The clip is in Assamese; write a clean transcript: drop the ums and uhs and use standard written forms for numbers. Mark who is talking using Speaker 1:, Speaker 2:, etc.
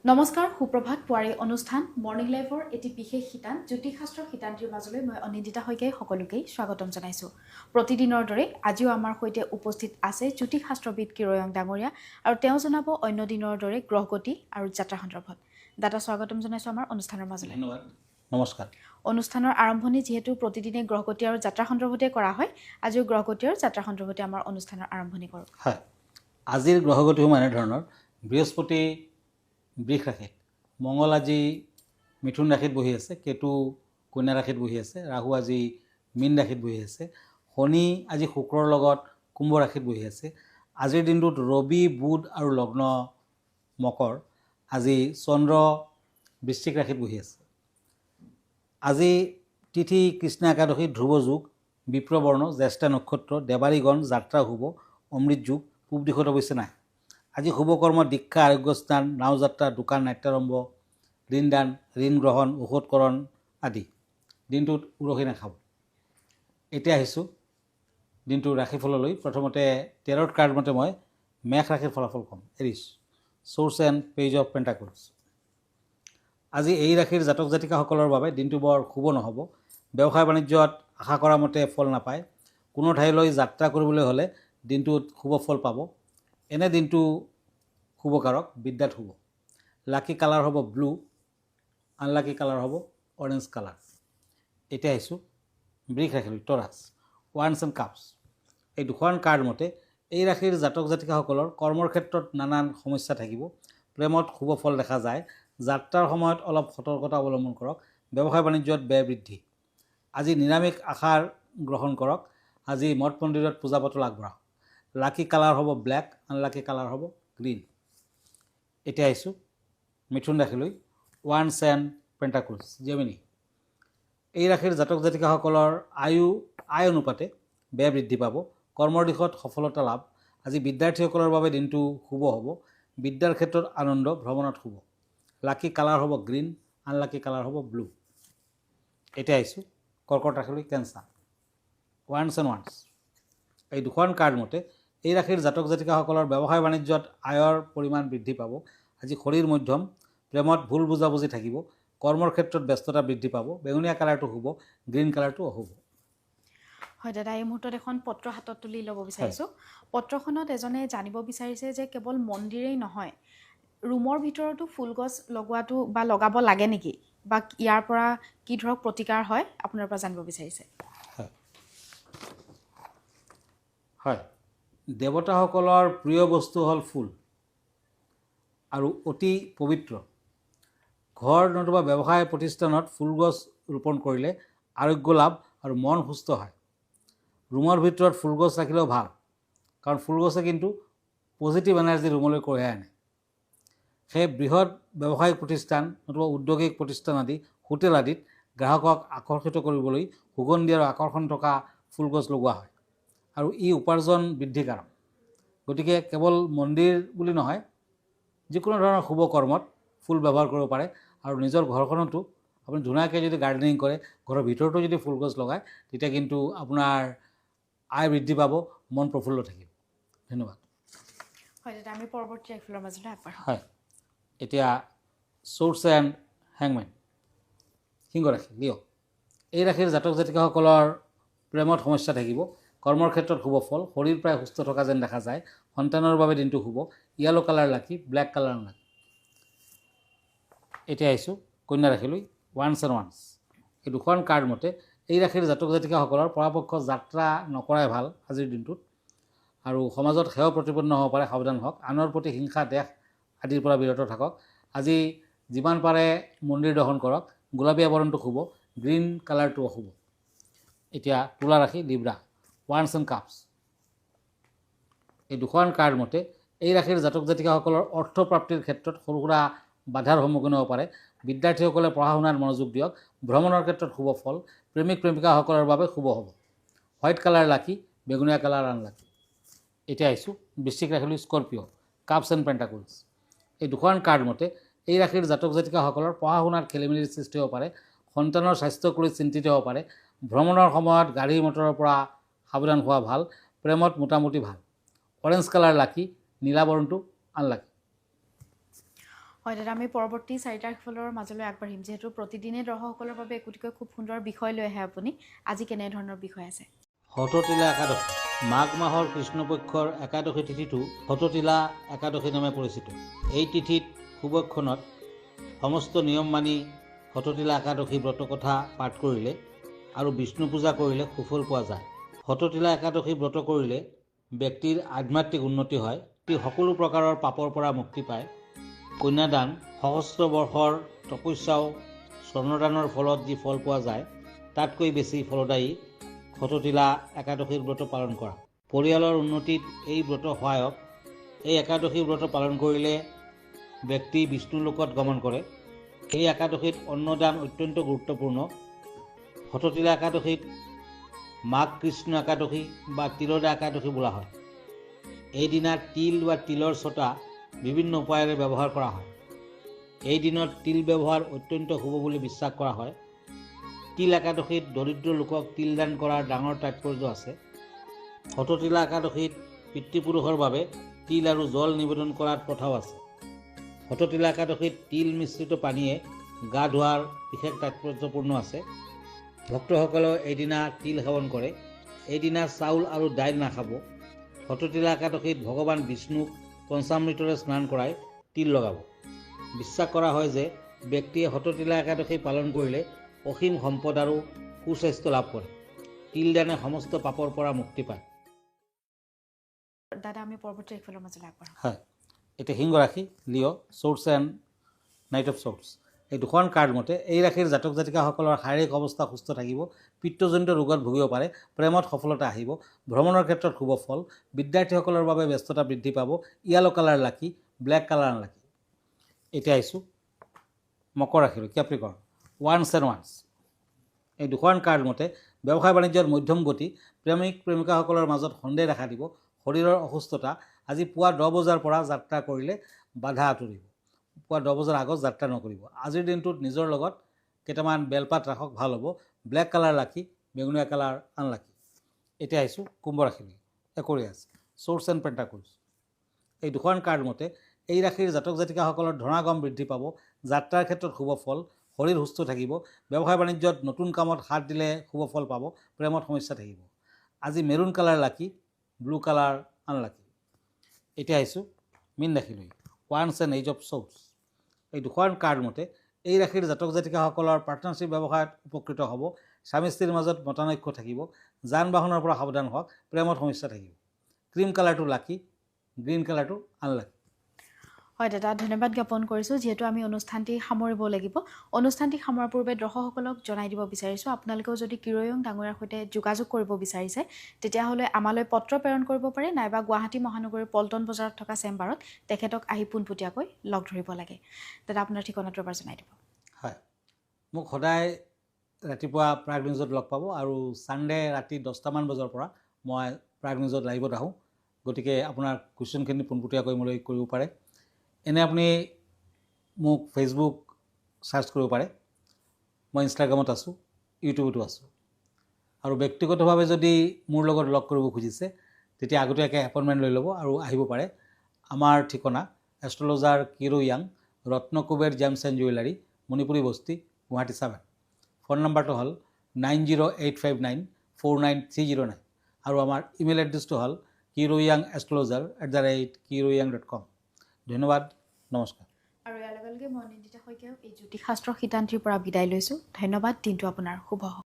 Speaker 1: নমস্কাৰ সুপ্ৰভাত পুৱাৰী অনুষ্ঠান মৰ্নিং লাইভৰ এটি বিশেষ শিতান জ্যোতিষশাস্ত্ৰৰ শিতানটিৰ মাজলৈ মই অনিন্দিতা শইকীয়াই সকলোকে স্বাগতম জনাইছোঁ। প্ৰতিদিনৰ দৰে আজিও আমাৰ সৈতে উপস্থিত আছে জ্যোতিষশাস্ত্ৰবিদ কিৰয়ং ডাঙৰীয়া আৰু তেওঁ জনাব অন্য দিনৰ দৰে গ্ৰহগতি আৰু যাত্ৰা সন্দৰ্ভত। দাদা স্বাগতম জনাইছোঁ আমাৰ অনুষ্ঠানৰ মাজলৈ।
Speaker 2: ধন্যবাদ। নমস্কাৰ।
Speaker 1: অনুষ্ঠানৰ আৰম্ভণি যিহেতু প্ৰতিদিনে গ্ৰহগতি আৰু যাত্ৰা সন্দৰ্ভতে কৰা হয়, আজিও গ্ৰহগতি আৰু যাত্ৰা সন্দৰ্ভতে আমাৰ অনুষ্ঠানৰ আৰম্ভণি কৰোঁ।
Speaker 2: হয়, আজিৰ গ্ৰহগতি সমূহ এনেধৰণৰ। বৃহস্পতি বৃষ ৰাশিত, মঙ্গল আজি মিথুন ৰাশিত বহি আছে, কেতু কন্যা ৰাশিত বহি আছে, ৰাহু আজি মীন ৰাশিত বহি আছে, শনি আজি শুক্ৰৰ লগত কুম্ভ ৰাশিত বহি আছে। আজিৰ দিনটোত ৰবি বুধ আৰু লগ্ন মকৰ, আজি চন্দ্ৰ বৃশ্চিক ৰাশিত বহি আছে। আজি তিথি কৃষ্ণ একাদশী, ধ্ৰুৱ যোগ, বিপ্ৰবৰ্ণ, জ্যেষ্ঠা নক্ষত্ৰ, দেৱাৰীগণ, যাত্ৰা শুভ, অমৃত যোগ, পূব দিশত অৱশ্যে নাই। আজি শুভকৰ্ম দীক্ষা, আৰোগ্য স্থান, নাও যাত্ৰা, দোকান, নাট্যাৰম্ভ, ঋণদান, ঋণ গ্ৰহণ, ঔষধকৰণ আদি। দিনটোত উৰহি নাখাব। এতিয়া আহিছোঁ দিনটোৰ ৰাশিফললৈ। প্ৰথমতে টেৰট কাৰ্ড মতে মই মেষ ৰাশিৰ ফলাফল ক'ম। এৰিছ, চ'ৰ্চ এণ্ড পেজ অফ পেণ্টাকলছ। আজি এই ৰাশিৰ জাতক জাতিকাসকলৰ বাবে দিনটো বৰ শুভ নহ'ব। ব্যৱসায় বাণিজ্যত আশা কৰা মতে ফল নাপায়। কোনো ঠাইলৈ যাত্ৰা কৰিবলৈ হ'লে দিনটোত শুভ ফল পাব। এনে দিনটো শুভকাৰক, বিদ্যাত শুভ। লাকি কালাৰ হ'ব ব্লু, আনলাকি কালাৰ হ'ব অৰেঞ্জ কালাৰ। এতিয়া আহিছোঁ বৃষ ৰাশিলৈ, টৰাছ, ওৱান্স এণ্ড কাপছ। এই দুখন কাৰ্ড মতে এই ৰাশিৰ জাতক জাতিকাসকলৰ কৰ্মৰ ক্ষেত্ৰত নানান সমস্যা থাকিব। প্ৰেমত শুভ ফল দেখা যায়। যাত্ৰাৰ সময়ত অলপ সতৰ্কতা অৱলম্বন কৰক। ব্যৱসায় বাণিজ্যত ব্যয় বৃদ্ধি। আজি নিৰামিষ আহাৰ গ্ৰহণ কৰক। আজি মঠ মন্দিৰত পূজা পাতল আগবঢ়াওক। লাকি কালাৰ হ'ব ব্লেক, আনলাকি কালাৰ হ'ব গ্ৰীণ। এতিয়া আহিছোঁ মিথুন ৰাশিলৈ, ওৱান্স এণ্ড পেণ্টাকলছ, জেমিনি। এই ৰাশিৰ জাতক জাতিকাসকলৰ আয় অনুপাতে ব্যয় বৃদ্ধি পাব। কৰ্মৰ দিশত সফলতা লাভ। আজি বিদ্যাৰ্থীসকলৰ বাবে দিনটো শুভ হ'ব। বিদ্যাৰ ক্ষেত্ৰত আনন্দ, ভ্ৰমণত শুভ। লাকি কালাৰ হ'ব গ্ৰীণ, আনলাকি কালাৰ হ'ব ব্লু। এতিয়া আহিছোঁ কৰ্কট ৰাশিলৈ, কেঞ্চাৰ, ওৱান্স এণ্ড ওৱান্স। এই দুখন কাৰ্ড মতে এই ৰাশিৰ জাতক জাতিকাসকলৰ ব্যৱসায় বাণিজ্যত আয়ৰ পৰিমাণ বৃদ্ধি পাব। আজি শৰীৰ মধ্যম। প্ৰেমত ভুল বুজাবুজি থাকিব। কৰ্মৰ ক্ষেত্ৰত ব্যস্ততা বৃদ্ধি পাব। বেঙুনীয়া কালাৰটো শুভ, গ্ৰীণ কালাৰটো অশুভ।
Speaker 1: হয় দাদা, এই মুহূৰ্তত এখন পত্ৰ হাতত তুলি ল'ব বিচাৰিছোঁ। পত্ৰখনত এজনে জানিব বিচাৰিছে যে কেৱল মন্দিৰেই নহয়, ৰুমৰ ভিতৰতো ফুলগছ লগোৱাটো বা লগাব লাগে নেকি, বা ইয়াৰ পৰা কি ধৰক প্ৰতিকাৰ হয় আপোনাৰ পৰা জানিব বিচাৰিছে।
Speaker 2: হয়, দেৱতাসকলৰ প্ৰিয় বস্তু হ'ল ফুল আৰু অতি পবিত্ৰ। ঘৰ নতুবা ব্যৱসায় প্ৰতিষ্ঠানত ফুলগছ ৰোপণ কৰিলে আৰোগ্য লাভ আৰু মন সুস্থ হয়। ৰুমৰ ভিতৰত ফুলগছ ৰাখিলেও ভাল, কাৰণ ফুলগছে কিন্তু পজিটিভ এনাৰ্জি ৰুমলৈ কঢ়িয়াই আনে। সেই বৃহৎ ব্যৱসায়িক প্ৰতিষ্ঠান নতুবা উদ্যোগিক প্ৰতিষ্ঠান আদি, হোটেল আদিত গ্ৰাহকক আকৰ্ষিত কৰিবলৈ সুগন্ধি আৰু আকৰ্ষণ থকা ফুলগছ লগোৱা হয় আৰু ই উপাৰ্জন বৃদ্ধিকাৰক। গতিকে কেৱল মন্দিৰ বুলি নহয়, যিকোনো ধৰণৰ শুভ কৰ্মত ফুল ব্যৱহাৰ কৰিব পাৰে। আৰু নিজৰ ঘৰখনতো আপুনি ধুনীয়াকৈ যদি গাৰ্ডেনিং কৰে, ঘৰৰ ভিতৰতো যদি ফুলগছ লগায়, তেতিয়া কিন্তু আপোনাৰ আয় বৃদ্ধি পাব, মন প্ৰফুল্ল থাকিব। ধন্যবাদ।
Speaker 1: হয় দাদা, আমি পৰৱৰ্তী ৰাশিফলৰ মাজলৈ আগবাঢ়ো।
Speaker 2: হয়, এতিয়া চ'ৰ্চ এণ্ড হেংমেন, সিংহ ৰাশি, লিঅ'। এই ৰাশিৰ জাতক জাতিকাসকলৰ প্ৰেমত সমস্যা থাকিব। কৰ্মৰ ক্ষেত্ৰত শুভ ফল। শৰীৰ প্ৰায় সুস্থ থকা যেন দেখা যায়। সন্তানৰ বাবে দিনটো শুভ। য়েলো কালাৰ লাকি, ব্লেক কালাৰ নাকি। এতিয়া আহিছোঁ কন্যা ৰাশিলৈ, ওৱান্স এণ্ড ওৱান্স। এই দুখন কাৰ্ড মতে এই ৰাশিৰ জাতক জাতিকাসকলৰ পৰাপক্ষত যাত্ৰা নকৰাই ভাল আজিৰ দিনটোত। আৰু সমাজত সেৱা প্ৰতিপন্ন হ'ব পাৰে, সাৱধান হওক। আনৰ প্ৰতি হিংসা, দেশ আদিৰ পৰা বিৰত থাকক। আজি যিমান পাৰে মন্দিৰ দৰ্শন কৰক। গোলাপী আৱৰণটো শুভ, গ্ৰীণ কালাৰটো অশুভ। এতিয়া তুলা ৰাশি, লিব্ৰা, ওৱান্স এণ্ড কাপছ। এই দুখন কাৰ্ড মতে এই ৰাশিৰ জাতক জাতিকাসকলৰ অৰ্থপ্ৰাপ্তিৰ ক্ষেত্ৰত সৰু সুৰা বাধাৰ সন্মুখীন হ'ব পাৰে। বিদ্যাৰ্থীসকলে পঢ়া শুনাত মনোযোগ দিয়ক। ভ্ৰমণৰ ক্ষেত্ৰত শুভ ফল। প্ৰেমিক প্ৰেমিকাসকলৰ বাবে শুভ হ'ব। হোৱাইট কালাৰ লাকি, বেঙুনীয়া কালাৰ আনলাকি। এতিয়া আহিছোঁ বৃশ্চিক ৰাশিলৈ, স্কৰপিঅ', কাপছ এণ্ড পেণ্টাকলছ। এই দুখন কাৰ্ড মতে এই ৰাশিৰ জাতক জাতিকাসকলৰ পঢ়া শুনাত খেলিমেলিৰ সৃষ্টি হ'ব পাৰে। সন্তানৰ স্বাস্থ্যক লৈ চিন্তিত হ'ব পাৰে। ভ্ৰমণৰ সময়ত গাড়ী মটৰৰ পৰা সাৱধান হোৱা ভাল। প্ৰেমত মোটামুটি ভাল। অৰেঞ্জ কালাৰ লাকি, নীলা বৰণটো আনলাকি।
Speaker 1: হয় দাদা, আমি পৰৱৰ্তী 4টা ৰাশিফলৰ মাজলৈ আগবাঢ়িম। যিহেতু প্ৰতিদিনে দৰ্শকসকলৰ বাবে একোটিকৈ খুব সুন্দৰ বিষয় লৈ আহে আপুনি, আজি কেনেধৰণৰ বিষয় আছে?
Speaker 2: শততিলা একাদশী মাঘ মাহৰ কৃষ্ণপক্ষৰ একাদশী তিথিটো শততিলা একাদশী নামে পৰিচিত। এই তিথিত শুভক্ষণত সমস্ত নিয়ম মানি শততিলা একাদশী ব্ৰত কথা পাঠ কৰিলে আৰু বিষ্ণু পূজা কৰিলে সুফল পোৱা যায়। শততিলা একাদশী ব্ৰত কৰিলে ব্যক্তিৰ আধ্যাত্মিক উন্নতি হয়, সকলো প্ৰকাৰৰ পাপৰ পৰা মুক্তি পায়। কন্যাদান, সহস্ৰ বৰ্ষৰ তপস্যাও স্বৰ্ণদানৰ ফলত যি ফল পোৱা যায় তাতকৈ বেছি ফলদায়ী শততিলা একাদশীৰ ব্ৰত পালন কৰা। পৰিয়ালৰ উন্নতিত এই ব্ৰত সহায়ক। এই একাদশী ব্ৰত পালন কৰিলে ব্যক্তি বিষ্ণুলোকত গমন কৰে। এই একাদশীত অন্নদান অত্যন্ত গুৰুত্বপূৰ্ণ। শততিলা একাদশীত মাঘ কৃষ্ণ একাদশী বা তিলদা একাদশী বোলা হয়। এই দিনা তিল বা তিলৰ ছটা বিভিন্ন উপায়েৰে ব্যৱহাৰ কৰা হয়। এই দিনত তিল ব্যৱহাৰ অত্যন্ত শুভ বুলি বিশ্বাস কৰা হয়। তিল একাদশীত দৰিদ্ৰ লোকক তিল দান কৰাৰ ডাঙৰ তাৎপৰ্য আছে। শততিলা একাদশীত পিতৃপুৰুষৰ বাবে তিল আৰু জল নিবেদন কৰাৰ প্ৰথাও আছে। শততিলা একাদশীত তিল মিশ্ৰিত পানীয়ে গা ধোৱাৰ বিশেষ তাৎপৰ্যপূৰ্ণ আছে। ভক্তসকলেও এইদিনা তিল সেৱন কৰে। এইদিনা চাউল আৰু দাইল নাখাব। শততিলা একাদশীত ভগৱান বিষ্ণুক পঞ্চামৃতৰে স্নান কৰাই তিল লগাব। বিশ্বাস কৰা হয় যে ব্যক্তিয়ে শততিলা একাদশী পালন কৰিলে অসীম সম্পদ আৰু সুস্বাস্থ্য লাভ কৰে। তিল দানে সমস্ত পাপৰ পৰা মুক্তি পায়।
Speaker 1: দাদা, আমি পৰৱৰ্তী ৰাশিফলৰ মাজলৈ আগবাঢ়াম।
Speaker 2: হয়, এতিয়া সিংহ ৰাশি, লিঅ', চ'ৰ্টছ এণ্ড নাইট অফ চ'ৰ্টছ। এই দুখন কাৰ্ড মতে এই ৰাশিৰ জাতক জাতিকাসকলৰ শাৰীৰিক অৱস্থা সুস্থ থাকিব। পিত্তজনিত ৰোগত ভুগিব পাৰে। প্ৰেমত সফলতা আহিব। ভ্ৰমণৰ ক্ষেত্ৰত শুভ ফল। বিদ্যাৰ্থীসকলৰ বাবে ব্যস্ততা বৃদ্ধি পাব। য়েলো কালাৰ লাকি, ব্লেক কালাৰ আনলাকি। এতিয়া আহিছোঁ মকৰ ৰাশিলৈ, কেপ্ৰিকৰ্ণ, ওৱান্স এণ্ড ওৱান্স। এই দুখন কাৰ্ড মতে ব্যৱসায় বাণিজ্যত মধ্যম গতি। প্ৰেমিক প্ৰেমিকাসকলৰ মাজত সন্দেহ দেখা দিব। শৰীৰৰ অসুস্থতা। আজি পুৱা 10 বজাৰ পৰা যাত্ৰা কৰিলে বাধা আঁতৰিব। পুৱা 10 বজাৰ আগত যাত্ৰা নকৰিব। আজিৰ দিনটোত নিজৰ লগত কেইটামান বেলপাত ৰাখক, ভাল হ'ব। ব্লেক কালাৰ লাকি, বেঙুনীয়া কালাৰ আনলাকি। এতিয়া আহিছোঁ কুম্ভ ৰাশিলৈ, একুৰিয়াছ, চ'ৰ্টছ এণ্ড পেণ্টাকলছ। এই দুখন কাৰ্ড মতে এই ৰাশিৰ জাতক জাতিকাসকলৰ ধনাগম বৃদ্ধি পাব। যাত্ৰাৰ ক্ষেত্ৰত শুভ ফল। শৰীৰ সুস্থ থাকিব। ব্যৱসায় বাণিজ্যত নতুন কামত হাত দিলে শুভ ফল পাব। প্ৰেমত সমস্যা থাকিব। আজি মেৰুণ কালাৰ লাকি, ব্লু কালাৰ আনলাকি। এতিয়া আহিছোঁ মীন ৰাশিলৈ, ওৱান্স এণ্ড এইজ অফ চ'ৰ্টছ। এই দুখন কাৰ্ড মতে এই ৰাশিৰ জাতক জাতিকাসকলৰ পাৰ্টনাৰশ্বিপ ব্যৱসায়ত উপকৃত হ'ব। স্বামী স্ত্ৰীৰ মাজত মতানৈক্য থাকিব। যান বাহনৰ পৰা সাৱধান হওক। প্ৰেমত সমস্যা থাকিব। ক্ৰীম কালাৰটো লাকি, গ্ৰীণ কালাৰটো আনলাকি।
Speaker 1: হয় দাদা, ধন্যবাদ জ্ঞাপন কৰিছোঁ। যিহেতু আমি অনুষ্ঠানটি সামৰিব লাগিব, অনুষ্ঠানটি সামৰাৰ পূৰ্বে দৰ্শকসকলক জনাই দিব বিচাৰিছোঁ, আপোনালোকেও যদি কিৰয়ং ডাঙৰীয়াৰ সৈতে যোগাযোগ কৰিব বিচাৰিছে তেতিয়াহ'লে আমালৈ পত্ৰ প্ৰেৰণ কৰিব পাৰে, নাইবা গুৱাহাটী মহানগৰীৰ পল্টন বজাৰত থকা চেম্বাৰত তেখেতক আহি পোনপটীয়াকৈ লগ ধৰিব লাগে। দাদা, আপোনাৰ ঠিকনাটো এবাৰ জনাই দিব।
Speaker 2: হয়, মোক সদায় ৰাতিপুৱা প্ৰাগ নিউজত লগ পাব আৰু ছানডে ৰাতি 10টামান বজাৰ পৰা মই প্ৰাগ নিউজত লাইভত আহোঁ। গতিকে আপোনাৰ কুৱেশ্যনখিনি পোনপটীয়াকৈ মোলৈ কৰিব পাৰে। এনে আপুনি মোক ফেচবুক চাৰ্চ কৰিব পাৰে। মই ইনষ্টাগ্ৰামত আছোঁ, ইউটিউবতো আছোঁ। আৰু ব্যক্তিগতভাৱে যদি মোৰ লগত লগ কৰিব খুজিছে তেতিয়া আগতীয়াকৈ এপইণ্টমেণ্ট লৈ ল'ব আৰু আহিব পাৰে। আমাৰ ঠিকনা এষ্ট্ৰলজাৰ কিৰো য়াং, Ratnakuber gems and jewellery, Manipuri Basti, Guwahati 7। Phone নম্বৰটো হ'ল 9085949309 আৰু আমাৰ ইমেইল এড্ৰেছটো হ'ল kiroyangastrologer@kiroyang.com। ধন্যবাদ, নমস্কাৰ।
Speaker 1: আৰু ইয়াৰ লগে লগে মই নিন্দিতা শইকীয়াও এই জ্যোতিষশাস্ত্ৰ শিতান্তিৰ পৰা বিদায় লৈছোঁ। ধন্যবাদ, দিনটো আপোনাৰ শুভ হওক।